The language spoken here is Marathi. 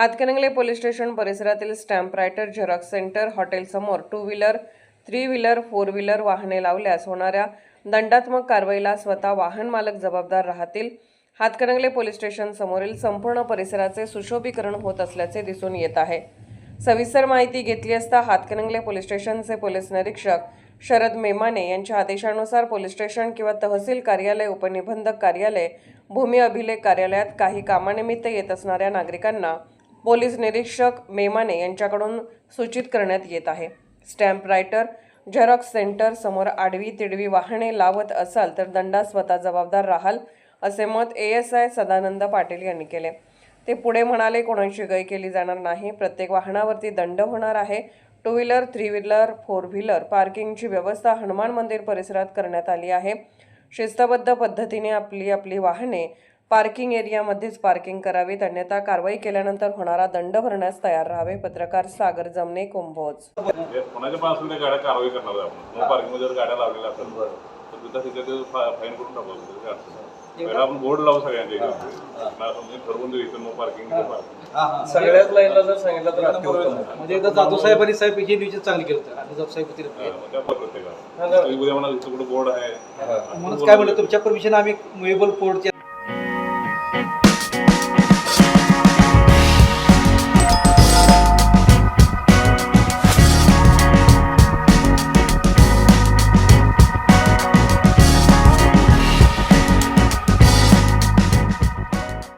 हातकणंगले पोलीस स्टेशन परिसरातील स्टॅम्प रायटर, झेरॉक्स सेंटर, हॉटेलसमोर 2 व्हीलर, 3 व्हीलर, 4 व्हीलर वाहने लावल्यास होणाऱ्या दंडात्मक कारवाईला स्वतः वाहन मालक जबाबदार राहतील. हातकणंगले पोलीस स्टेशन समोरील संपूर्ण परिसराचे सुशोभीकरण होत असल्याचे दिसून येत आहे. सविस्तर माहिती घेतली असता हातकणंगले पोलीस स्टेशनचे पोलीस निरीक्षक शरद मेमाने यांच्या आदेशानुसार पोलीस स्टेशन किंवा तहसील कार्यालय, उपनिबंधक कार्यालय, भूमी अभिलेख कार्यालयात काही कामानिमित्त येत असणाऱ्या नागरिकांना पोलीस निरीक्षक मेमाने यांच्याकडून सूचित करण्यात येत आहे. स्टॅम्प रायटर, झेरॉक्स सेंटर समोर आडवी तिडवी वाहने लावत असाल तर दंडास स्वतः जबाबदार राहाल, असे मत ASI सदानंद पाटील यांनी केले. ते पुढे म्हणाले, कोणाची गय केली जाणार नाही. प्रत्येक वाहनावरती दंड होणार आहे. 2 व्हीलर, 3 व्हीलर, 4 व्हीलर पार्किंगची व्यवस्था हनुमान मंदिर परिसरात करण्यात आली आहे. शिस्तबद्ध पद्धतीने आपली वाहने पार्किंग एरियामध्येच पार्किंग करावीत, अन्यथा कारवाई केल्यानंतर होणारा दंड भरण्यास तयार राहावे. पत्रकार सागर जमने, कुंभोज. कोणाच्या पण असलेल्या गाड्या कारवाई करणार आहे आपण. नो पार्किंग मध्ये जर गाड्या लावलेल्या असतात तर तिथं फाईन करून टाकू. आपण बोर्ड लावू सगळ्यांच्या ठरवून देऊ इथं नो पार्किंग. सगळ्याच लाईनला जर सांगितलं तर अतिउत्तम. म्हणजे एकदा जाधव साहेबांनी साहेब हे नियोजन चांगली केलं होतं आणि जाधव साहेब होते प्रत्येकाला उद्या म्हणा इथं कुठं बोर्ड आहे म्हणून काय म्हणलं, तुमच्या परमिशन आम्ही मुवेबल बोर्डची